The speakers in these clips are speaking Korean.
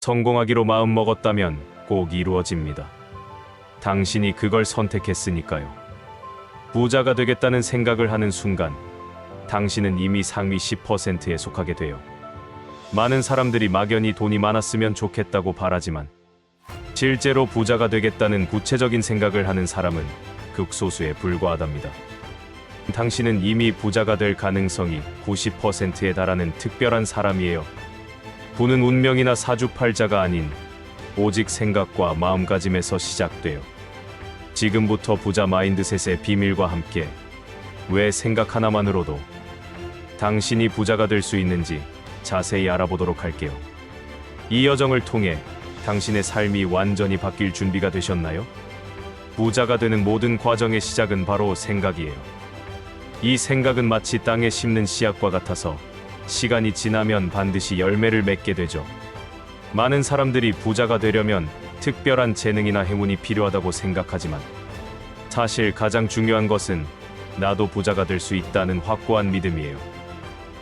성공하기로 마음먹었다면 꼭 이루어집니다. 당신이 그걸 선택했으니까요. 부자가 되겠다는 생각을 하는 순간 당신은 이미 상위 10%에 속하게 돼요. 많은 사람들이 막연히 돈이 많았으면 좋겠다고 바라지만 실제로 부자가 되겠다는 구체적인 생각을 하는 사람은 극소수에 불과하답니다. 당신은 이미 부자가 될 가능성이 90%에 달하는 특별한 사람이에요. 부는 운명이나 사주팔자가 아닌 오직 생각과 마음가짐에서 시작돼요. 지금부터 부자 마인드셋의 비밀과 함께 왜 생각 하나만으로도 당신이 부자가 될 수 있는지 자세히 알아보도록 할게요. 이 여정을 통해 당신의 삶이 완전히 바뀔 준비가 되셨나요? 부자가 되는 모든 과정의 시작은 바로 생각이에요. 이 생각은 마치 땅에 심는 씨앗과 같아서 시간이 지나면 반드시 열매를 맺게 되죠. 많은 사람들이 부자가 되려면 특별한 재능이나 행운이 필요하다고 생각하지만 사실 가장 중요한 것은 나도 부자가 될 수 있다는 확고한 믿음이에요.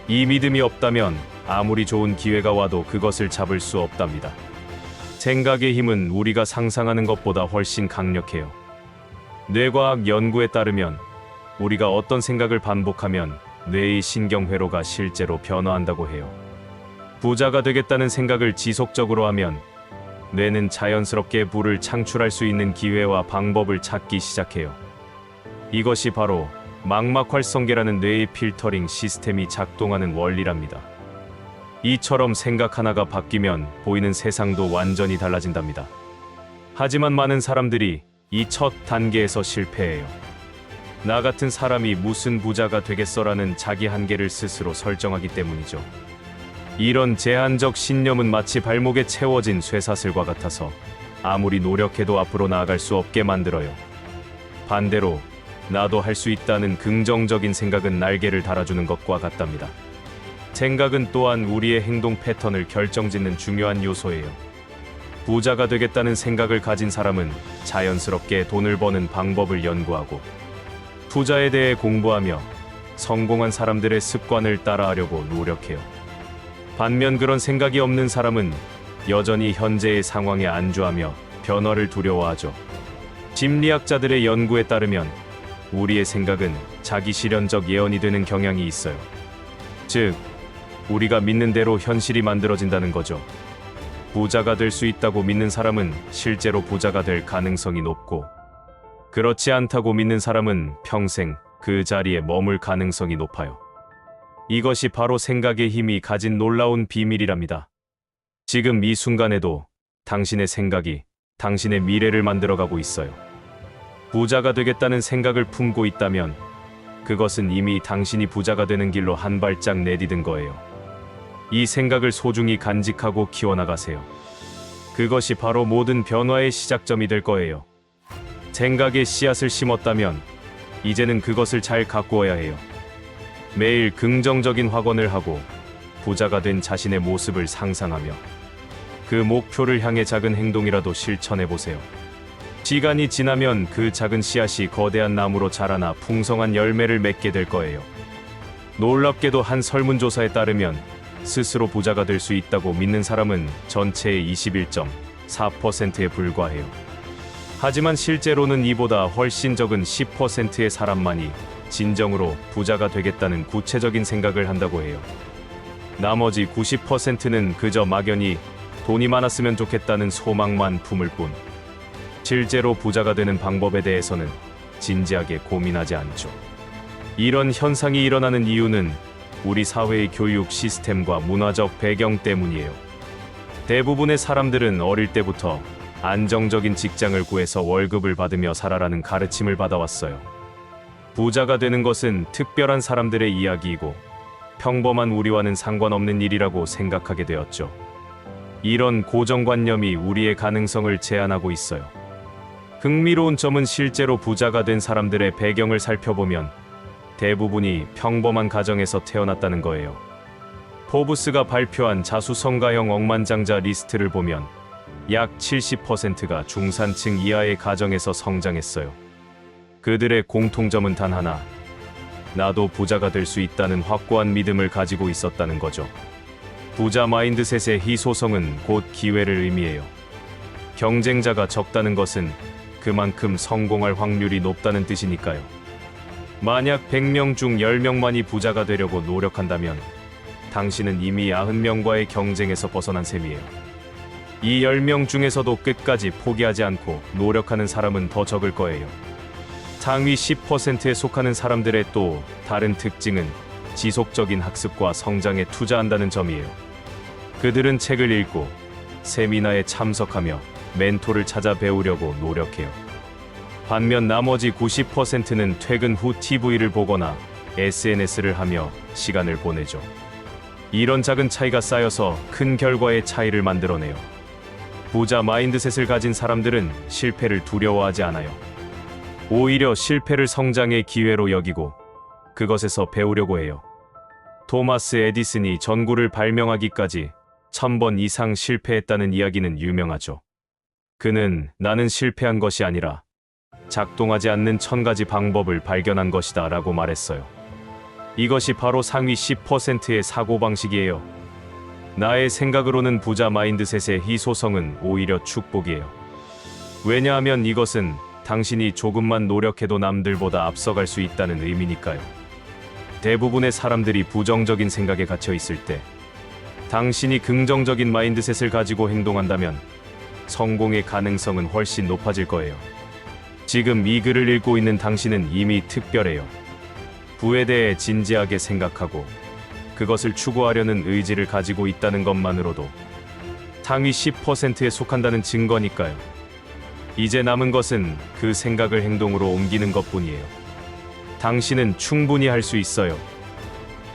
이 믿음이 없다면 아무리 좋은 기회가 와도 그것을 잡을 수 없답니다. 생각의 힘은 우리가 상상하는 것보다 훨씬 강력해요. 뇌과학 연구에 따르면 우리가 어떤 생각을 반복하면 뇌의 신경회로가 실제로 변화한다고 해요. 부자가 되겠다는 생각을 지속적으로 하면 뇌는 자연스럽게 부를 창출할 수 있는 기회와 방법을 찾기 시작해요. 이것이 바로 망막활성계라는 뇌의 필터링 시스템이 작동하는 원리랍니다. 이처럼 생각 하나가 바뀌면 보이는 세상도 완전히 달라진답니다. 하지만 많은 사람들이 이 첫 단계에서 실패해요. 나 같은 사람이 무슨 부자가 되겠어라는 자기 한계를 스스로 설정하기 때문이죠. 이런 제한적 신념은 마치 발목에 채워진 쇠사슬과 같아서 아무리 노력해도 앞으로 나아갈 수 없게 만들어요. 반대로 나도 할 수 있다는 긍정적인 생각은 날개를 달아주는 것과 같답니다. 생각은 또한 우리의 행동 패턴을 결정짓는 중요한 요소예요. 부자가 되겠다는 생각을 가진 사람은 자연스럽게 돈을 버는 방법을 연구하고 투자에 대해 공부하며 성공한 사람들의 습관을 따라하려고 노력해요. 반면 그런 생각이 없는 사람은 여전히 현재의 상황에 안주하며 변화를 두려워하죠. 심리학자들의 연구에 따르면 우리의 생각은 자기 실현적 예언이 되는 경향이 있어요. 즉, 우리가 믿는 대로 현실이 만들어진다는 거죠. 부자가 될 수 있다고 믿는 사람은 실제로 부자가 될 가능성이 높고, 그렇지 않다고 믿는 사람은 평생 그 자리에 머물 가능성이 높아요. 이것이 바로 생각의 힘이 가진 놀라운 비밀이랍니다. 지금 이 순간에도 당신의 생각이 당신의 미래를 만들어가고 있어요. 부자가 되겠다는 생각을 품고 있다면 그것은 이미 당신이 부자가 되는 길로 한 발짝 내디딘 거예요. 이 생각을 소중히 간직하고 키워나가세요. 그것이 바로 모든 변화의 시작점이 될 거예요. 생각의 씨앗을 심었다면 이제는 그것을 잘 가꾸어야 해요. 매일 긍정적인 확언을 하고 부자가 된 자신의 모습을 상상하며 그 목표를 향해 작은 행동이라도 실천해보세요. 시간이 지나면 그 작은 씨앗이 거대한 나무로 자라나 풍성한 열매를 맺게 될 거예요. 놀랍게도 한 설문조사에 따르면 스스로 부자가 될 수 있다고 믿는 사람은 전체의 21.4%에 불과해요. 하지만 실제로는 이보다 훨씬 적은 10%의 사람만이 진정으로 부자가 되겠다는 구체적인 생각을 한다고 해요. 나머지 90%는 그저 막연히 돈이 많았으면 좋겠다는 소망만 품을 뿐, 실제로 부자가 되는 방법에 대해서는 진지하게 고민하지 않죠. 이런 현상이 일어나는 이유는 우리 사회의 교육 시스템과 문화적 배경 때문이에요. 대부분의 사람들은 어릴 때부터 안정적인 직장을 구해서 월급을 받으며 살아라는 가르침을 받아왔어요. 부자가 되는 것은 특별한 사람들의 이야기이고 평범한 우리와는 상관없는 일이라고 생각하게 되었죠. 이런 고정관념이 우리의 가능성을 제한하고 있어요. 흥미로운 점은 실제로 부자가 된 사람들의 배경을 살펴보면 대부분이 평범한 가정에서 태어났다는 거예요. 포브스가 발표한 자수성가형 억만장자 리스트를 보면 약 70%가 중산층 이하의 가정에서 성장했어요. 그들의 공통점은 단 하나, 나도 부자가 될 수 있다는 확고한 믿음을 가지고 있었다는 거죠. 부자 마인드셋의 희소성은 곧 기회를 의미해요. 경쟁자가 적다는 것은 그만큼 성공할 확률이 높다는 뜻이니까요. 만약 100명 중 10명만이 부자가 되려고 노력한다면 당신은 이미 90명과의 경쟁에서 벗어난 셈이에요. 이 10명 중에서도 끝까지 포기하지 않고 노력하는 사람은 더 적을 거예요. 상위 10%에 속하는 사람들의 또 다른 특징은 지속적인 학습과 성장에 투자한다는 점이에요. 그들은 책을 읽고 세미나에 참석하며 멘토를 찾아 배우려고 노력해요. 반면 나머지 90%는 퇴근 후 TV를 보거나 SNS를 하며 시간을 보내죠. 이런 작은 차이가 쌓여서 큰 결과의 차이를 만들어내요. 부자 마인드셋을 가진 사람들은 실패를 두려워하지 않아요. 오히려 실패를 성장의 기회로 여기고 그것에서 배우려고 해요. 토마스 에디슨이 전구를 발명하기까지 1000번 이상 실패했다는 이야기는 유명하죠. 그는 나는 실패한 것이 아니라 작동하지 않는 1000가지 방법을 발견한 것이다 라고 말했어요. 이것이 바로 상위 10%의 사고방식이에요. 나의 생각으로는 부자 마인드셋의 희소성은 오히려 축복이에요. 왜냐하면 이것은 당신이 조금만 노력해도 남들보다 앞서갈 수 있다는 의미니까요. 대부분의 사람들이 부정적인 생각에 갇혀 있을 때 당신이 긍정적인 마인드셋을 가지고 행동한다면 성공의 가능성은 훨씬 높아질 거예요. 지금 이 글을 읽고 있는 당신은 이미 특별해요. 부에 대해 진지하게 생각하고 그것을 추구하려는 의지를 가지고 있다는 것만으로도 상위 10%에 속한다는 증거니까요. 이제 남은 것은 그 생각을 행동으로 옮기는 것뿐이에요. 당신은 충분히 할 수 있어요.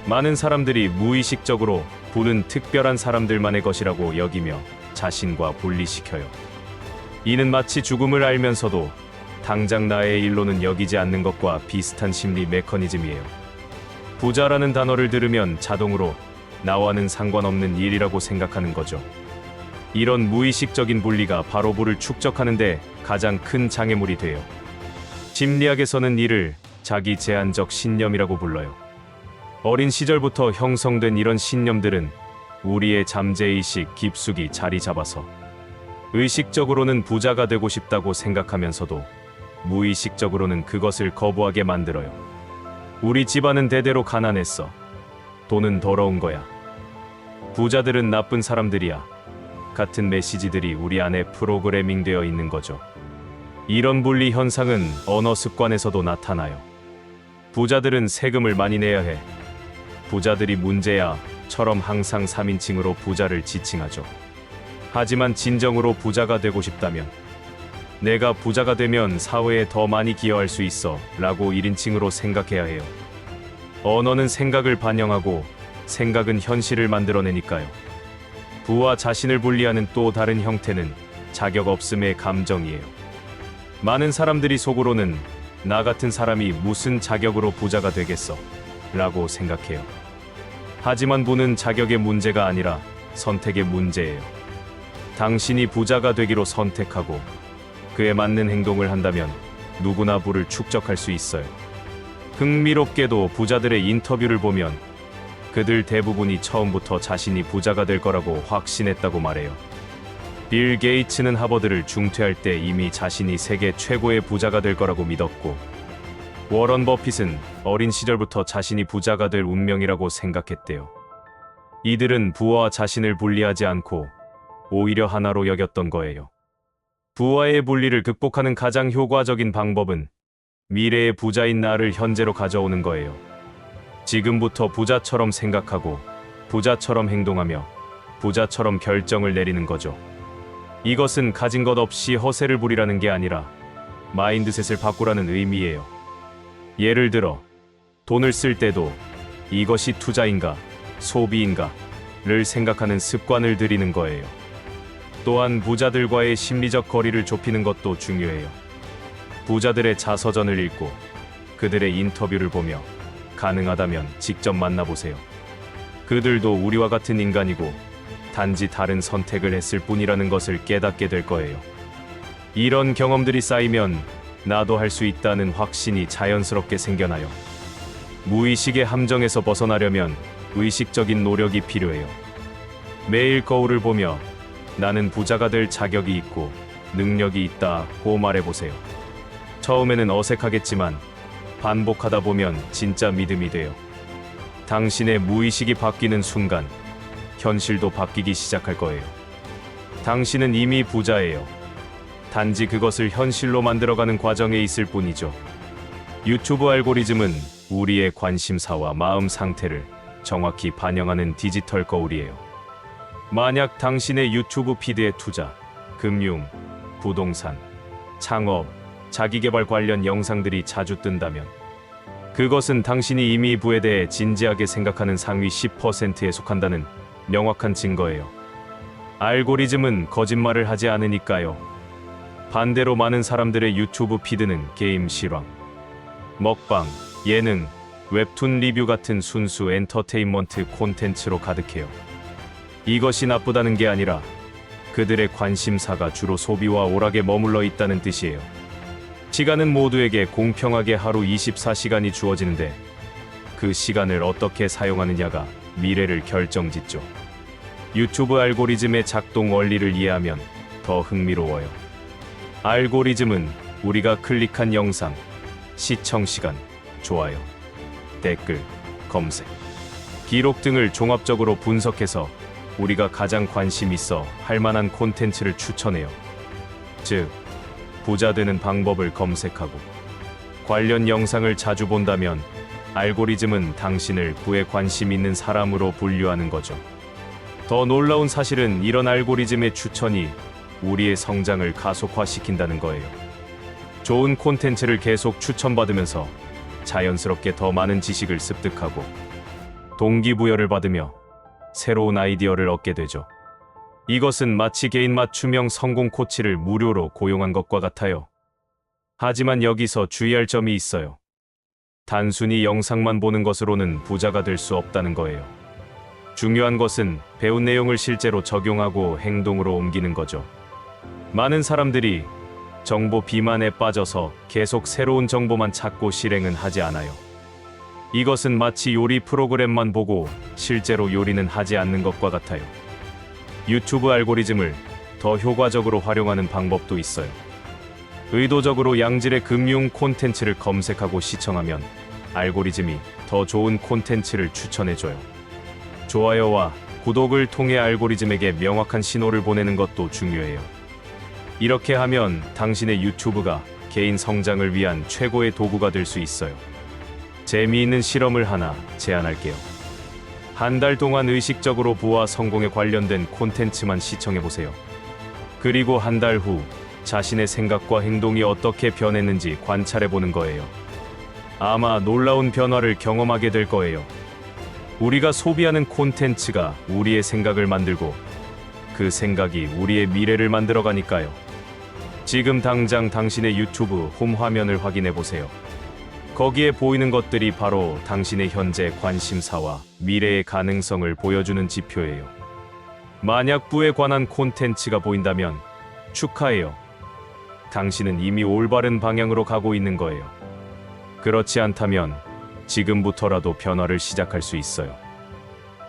많은 사람들이 무의식적으로 부는 특별한 사람들만의 것이라고 여기며 자신과 분리시켜요. 이는 마치 죽음을 알면서도 당장 나의 일로는 여기지 않는 것과 비슷한 심리 메커니즘이에요. 부자라는 단어를 들으면 자동으로 나와는 상관없는 일이라고 생각하는 거죠. 이런 무의식적인 분리가 바로 부를 축적하는데 가장 큰 장애물이 돼요. 심리학에서는 이를 자기 제한적 신념이라고 불러요. 어린 시절부터 형성된 이런 신념들은 우리의 잠재의식 깊숙이 자리 잡아서 의식적으로는 부자가 되고 싶다고 생각하면서도 무의식적으로는 그것을 거부하게 만들어요. 우리 집안은 대대로 가난했어. 돈은 더러운 거야. 부자들은 나쁜 사람들이야. 같은 메시지들이 우리 안에 프로그래밍 되어 있는 거죠. 이런 분리 현상은 언어 습관에서도 나타나요. 부자들은 세금을 많이 내야 해. 부자들이 문제야 처럼 항상 3인칭으로 부자를 지칭하죠. 하지만 진정으로 부자가 되고 싶다면 내가 부자가 되면 사회에 더 많이 기여할 수 있어 라고 1인칭으로 생각해야 해요. 언어는 생각을 반영하고 생각은 현실을 만들어내니까요. 부와 자신을 분리하는 또 다른 형태는 자격 없음의 감정이에요. 많은 사람들이 속으로는 나 같은 사람이 무슨 자격으로 부자가 되겠어 라고 생각해요. 하지만 부는 자격의 문제가 아니라 선택의 문제예요. 당신이 부자가 되기로 선택하고 그에 맞는 행동을 한다면 누구나 부를 축적할 수 있어요. 흥미롭게도 부자들의 인터뷰를 보면 그들 대부분이 처음부터 자신이 부자가 될 거라고 확신했다고 말해요. 빌 게이츠는 하버드를 중퇴할 때 이미 자신이 세계 최고의 부자가 될 거라고 믿었고, 워런 버핏은 어린 시절부터 자신이 부자가 될 운명이라고 생각했대요. 이들은 부와 자신을 분리하지 않고 오히려 하나로 여겼던 거예요. 부와의 분리를 극복하는 가장 효과적인 방법은 미래의 부자인 나를 현재로 가져오는 거예요. 지금부터 부자처럼 생각하고 부자처럼 행동하며 부자처럼 결정을 내리는 거죠. 이것은 가진 것 없이 허세를 부리라는 게 아니라 마인드셋을 바꾸라는 의미예요. 예를 들어 돈을 쓸 때도 이것이 투자인가 소비인가를 생각하는 습관을 들이는 거예요. 또한 부자들과의 심리적 거리를 좁히는 것도 중요해요. 부자들의 자서전을 읽고 그들의 인터뷰를 보며 가능하다면 직접 만나보세요. 그들도 우리와 같은 인간이고 단지 다른 선택을 했을 뿐이라는 것을 깨닫게 될 거예요. 이런 경험들이 쌓이면 나도 할 수 있다는 확신이 자연스럽게 생겨나요. 무의식의 함정에서 벗어나려면 의식적인 노력이 필요해요. 매일 거울을 보며 나는 부자가 될 자격이 있고 능력이 있다고 말해보세요. 처음에는 어색하겠지만 반복하다 보면 진짜 믿음이 돼요. 당신의 무의식이 바뀌는 순간 현실도 바뀌기 시작할 거예요. 당신은 이미 부자예요. 단지 그것을 현실로 만들어가는 과정에 있을 뿐이죠. 유튜브 알고리즘은 우리의 관심사와 마음 상태를 정확히 반영하는 디지털 거울이에요. 만약 당신의 유튜브 피드에 투자, 금융, 부동산, 창업, 자기계발 관련 영상들이 자주 뜬다면 그것은 당신이 이미 부에 대해 진지하게 생각하는 상위 10%에 속한다는 명확한 증거예요. 알고리즘은 거짓말을 하지 않으니까요. 반대로 많은 사람들의 유튜브 피드는 게임 실황, 먹방, 예능, 웹툰 리뷰 같은 순수 엔터테인먼트 콘텐츠로 가득해요. 이것이 나쁘다는 게 아니라 그들의 관심사가 주로 소비와 오락에 머물러 있다는 뜻이에요. 시간은 모두에게 공평하게 하루 24시간이 주어지는데 그 시간을 어떻게 사용하느냐가 미래를 결정짓죠. 유튜브 알고리즘의 작동 원리를 이해하면 더 흥미로워요. 알고리즘은 우리가 클릭한 영상, 시청시간, 좋아요, 댓글, 검색, 기록 등을 종합적으로 분석해서 우리가 가장 관심 있어 할 만한 콘텐츠를 추천해요. 즉, 부자 되는 방법을 검색하고 관련 영상을 자주 본다면 알고리즘은 당신을 부에 관심 있는 사람으로 분류하는 거죠. 더 놀라운 사실은 이런 알고리즘의 추천이 우리의 성장을 가속화시킨다는 거예요. 좋은 콘텐츠를 계속 추천받으면서 자연스럽게 더 많은 지식을 습득하고 동기부여를 받으며 새로운 아이디어를 얻게 되죠. 이것은 마치 개인 맞춤형 성공 코치를 무료로 고용한 것과 같아요. 하지만 여기서 주의할 점이 있어요. 단순히 영상만 보는 것으로는 부자가 될 수 없다는 거예요. 중요한 것은 배운 내용을 실제로 적용하고 행동으로 옮기는 거죠. 많은 사람들이 정보 비만에 빠져서 계속 새로운 정보만 찾고 실행은 하지 않아요. 이것은 마치 요리 프로그램만 보고 실제로 요리는 하지 않는 것과 같아요. 유튜브 알고리즘을 더 효과적으로 활용하는 방법도 있어요. 의도적으로 양질의 금융 콘텐츠를 검색하고 시청하면 알고리즘이 더 좋은 콘텐츠를 추천해줘요. 좋아요와 구독을 통해 알고리즘에게 명확한 신호를 보내는 것도 중요해요. 이렇게 하면 당신의 유튜브가 개인 성장을 위한 최고의 도구가 될 수 있어요. 재미있는 실험을 하나 제안할게요. 한 달 동안 의식적으로 부와 성공에 관련된 콘텐츠만 시청해보세요. 그리고 한 달 후 자신의 생각과 행동이 어떻게 변했는지 관찰해보는 거예요. 아마 놀라운 변화를 경험하게 될 거예요. 우리가 소비하는 콘텐츠가 우리의 생각을 만들고 그 생각이 우리의 미래를 만들어가니까요. 지금 당장 당신의 유튜브 홈 화면을 확인해보세요. 거기에 보이는 것들이 바로 당신의 현재 관심사와 미래의 가능성을 보여주는 지표예요. 만약 부에 관한 콘텐츠가 보인다면 축하해요. 당신은 이미 올바른 방향으로 가고 있는 거예요. 그렇지 않다면 지금부터라도 변화를 시작할 수 있어요.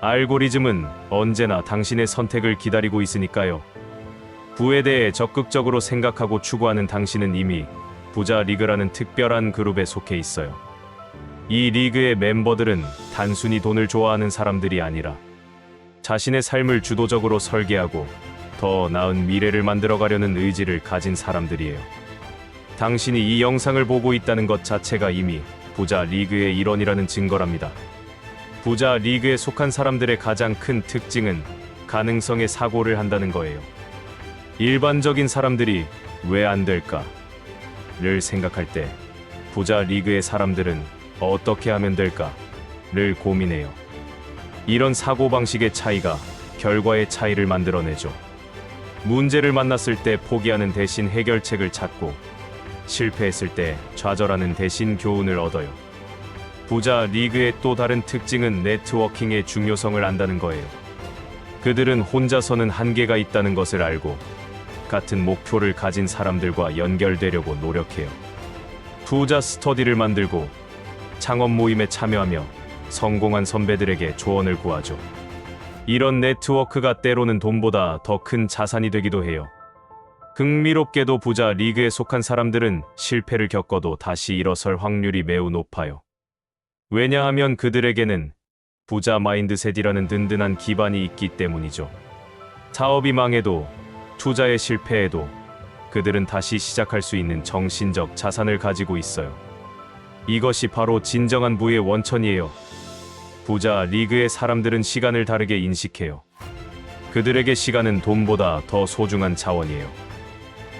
알고리즘은 언제나 당신의 선택을 기다리고 있으니까요. 부에 대해 적극적으로 생각하고 추구하는 당신은 이미 부자 리그라는 특별한 그룹에 속해 있어요. 이 리그의 멤버들은 단순히 돈을 좋아하는 사람들이 아니라 자신의 삶을 주도적으로 설계하고 더 나은 미래를 만들어가려는 의지를 가진 사람들이에요. 당신이 이 영상을 보고 있다는 것 자체가 이미 부자 리그의 일원이라는 증거랍니다. 부자 리그에 속한 사람들의 가장 큰 특징은 가능성의 사고를 한다는 거예요. 일반적인 사람들이 왜 안 될까? 를 생각할 때 부자 리그의 사람들은 어떻게 하면 될까? 를 고민해요. 이런 사고방식의 차이가 결과의 차이를 만들어내죠. 문제를 만났을 때 포기하는 대신 해결책을 찾고 실패했을 때 좌절하는 대신 교훈을 얻어요. 부자 리그의 또 다른 특징은 네트워킹의 중요성을 안다는 거예요. 그들은 혼자서는 한계가 있다는 것을 알고 같은 목표를 가진 사람들과 연결되려고 노력해요. 투자 스터디를 만들고 창업 모임에 참여하며 성공한 선배들에게 조언을 구하죠. 이런 네트워크가 때로는 돈보다 더 큰 자산이 되기도 해요. 흥미롭게도 부자 리그에 속한 사람들은 실패를 겪어도 다시 일어설 확률이 매우 높아요. 왜냐하면 그들에게는 부자 마인드셋이라는 든든한 기반이 있기 때문이죠. 사업이 망해도, 투자에 실패해도 그들은 다시 시작할 수 있는 정신적 자산을 가지고 있어요. 이것이 바로 진정한 부의 원천이에요. 부자 리그의 사람들은 시간을 다르게 인식해요. 그들에게 시간은 돈보다 더 소중한 자원이에요.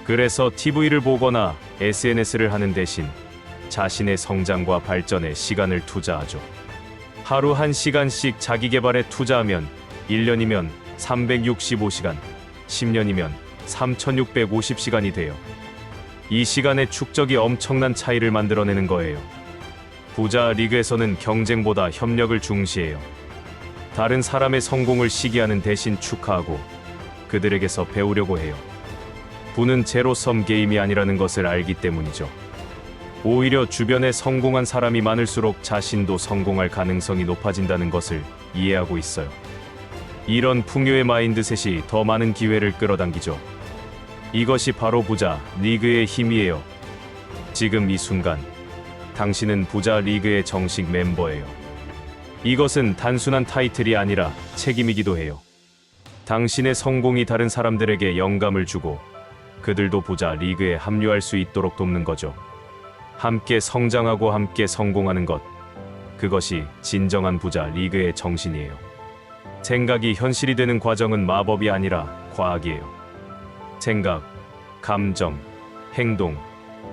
그래서 TV를 보거나 SNS를 하는 대신 자신의 성장과 발전에 시간을 투자하죠. 하루 1시간씩 자기 개발에 투자하면 1년이면 365시간, 10년이면 3650시간이 돼요. 이 시간의 축적이 엄청난 차이를 만들어내는 거예요. 부자 리그에서는 경쟁보다 협력을 중시해요. 다른 사람의 성공을 시기하는 대신 축하하고 그들에게서 배우려고 해요. 부는 제로섬 게임이 아니라는 것을 알기 때문이죠. 오히려 주변에 성공한 사람이 많을수록 자신도 성공할 가능성이 높아진다는 것을 이해하고 있어요. 이런 풍요의 마인드셋이 더 많은 기회를 끌어당기죠. 이것이 바로 부자 리그의 힘이에요. 지금 이 순간 당신은 부자 리그의 정식 멤버예요. 이것은 단순한 타이틀이 아니라 책임이기도 해요. 당신의 성공이 다른 사람들에게 영감을 주고 그들도 부자 리그에 합류할 수 있도록 돕는 거죠. 함께 성장하고 함께 성공하는 것, 그것이 진정한 부자 리그의 정신이에요. 생각이 현실이 되는 과정은 마법이 아니라 과학이에요. 생각, 감정, 행동,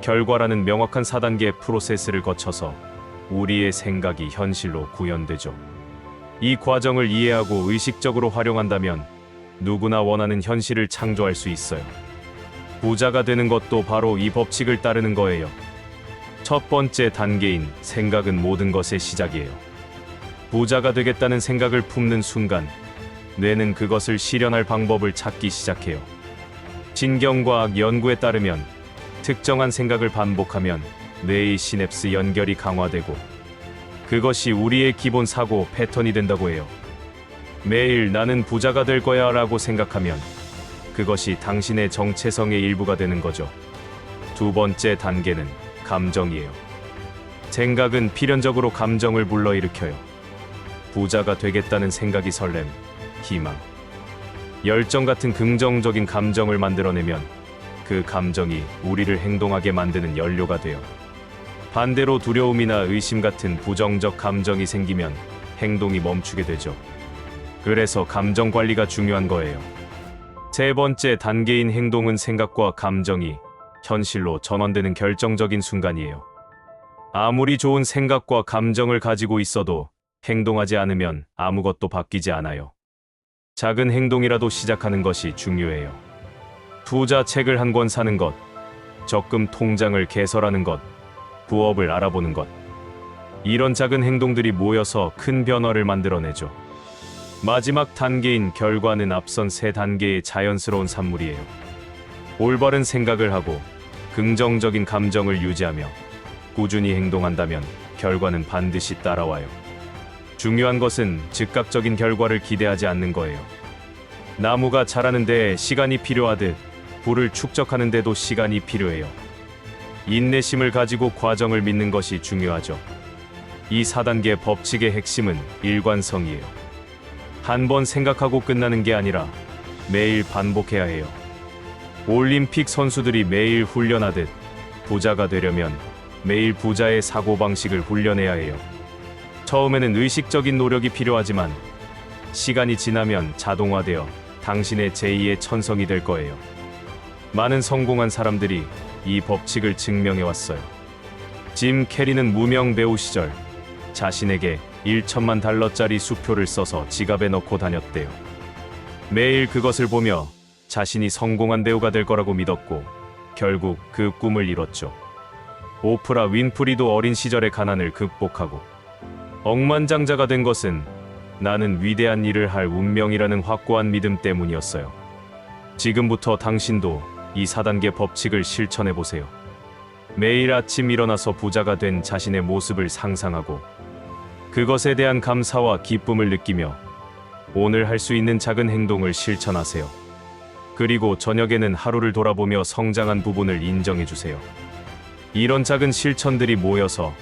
결과라는 명확한 4단계 프로세스를 거쳐서 우리의 생각이 현실로 구현되죠. 이 과정을 이해하고 의식적으로 활용한다면 누구나 원하는 현실을 창조할 수 있어요. 부자가 되는 것도 바로 이 법칙을 따르는 거예요. 첫 번째 단계인 생각은 모든 것의 시작이에요. 부자가 되겠다는 생각을 품는 순간 뇌는 그것을 실현할 방법을 찾기 시작해요. 신경과학 연구에 따르면 특정한 생각을 반복하면 뇌의 시냅스 연결이 강화되고 그것이 우리의 기본 사고 패턴이 된다고 해요. 매일 나는 부자가 될 거야 라고 생각하면 그것이 당신의 정체성의 일부가 되는 거죠. 두 번째 단계는 감정이에요. 생각은 필연적으로 감정을 불러일으켜요. 부자가 되겠다는 생각이 설렘, 희망, 열정 같은 긍정적인 감정을 만들어내면 그 감정이 우리를 행동하게 만드는 연료가 돼요. 반대로 두려움이나 의심 같은 부정적 감정이 생기면 행동이 멈추게 되죠. 그래서 감정 관리가 중요한 거예요. 세 번째 단계인 행동은 생각과 감정이 현실로 전환되는 결정적인 순간이에요. 아무리 좋은 생각과 감정을 가지고 있어도 행동하지 않으면 아무것도 바뀌지 않아요. 작은 행동이라도 시작하는 것이 중요해요. 투자 책을 한 권 사는 것, 적금 통장을 개설하는 것, 부업을 알아보는 것. 이런 작은 행동들이 모여서 큰 변화를 만들어내죠. 마지막 단계인 결과는 앞선 세 단계의 자연스러운 산물이에요. 올바른 생각을 하고 긍정적인 감정을 유지하며 꾸준히 행동한다면 결과는 반드시 따라와요. 중요한 것은 즉각적인 결과를 기대하지 않는 거예요. 나무가 자라는 데에 시간이 필요하듯 불을 축적하는 데도 시간이 필요해요. 인내심을 가지고 과정을 믿는 것이 중요하죠. 이 4단계 법칙의 핵심은 일관성이에요. 한 번 생각하고 끝나는 게 아니라 매일 반복해야 해요. 올림픽 선수들이 매일 훈련하듯 부자가 되려면 매일 부자의 사고방식을 훈련해야 해요. 처음에는 의식적인 노력이 필요하지만 시간이 지나면 자동화되어 당신의 제2의 천성이 될 거예요. 많은 성공한 사람들이 이 법칙을 증명해왔어요. 짐 캐리는 무명 배우 시절 자신에게 1천만 달러짜리 수표를 써서 지갑에 넣고 다녔대요. 매일 그것을 보며 자신이 성공한 배우가 될 거라고 믿었고 결국 그 꿈을 이뤘죠. 오프라 윈프리도 어린 시절의 가난을 극복하고 억만장자가 된 것은 나는 위대한 일을 할 운명이라는 확고한 믿음 때문이었어요. 지금부터 당신도 이 4단계 법칙을 실천해보세요. 매일 아침 일어나서 부자가 된 자신의 모습을 상상하고 그것에 대한 감사와 기쁨을 느끼며 오늘 할 수 있는 작은 행동을 실천하세요. 그리고 저녁에는 하루를 돌아보며 성장한 부분을 인정해 주세요. 이런 작은 실천들이 모여서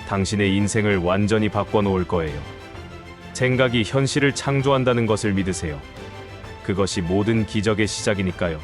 당신의 인생을 완전히 바꿔놓을 거예요. 생각이 현실을 창조한다는 것을 믿으세요. 그것이 모든 기적의 시작이니까요.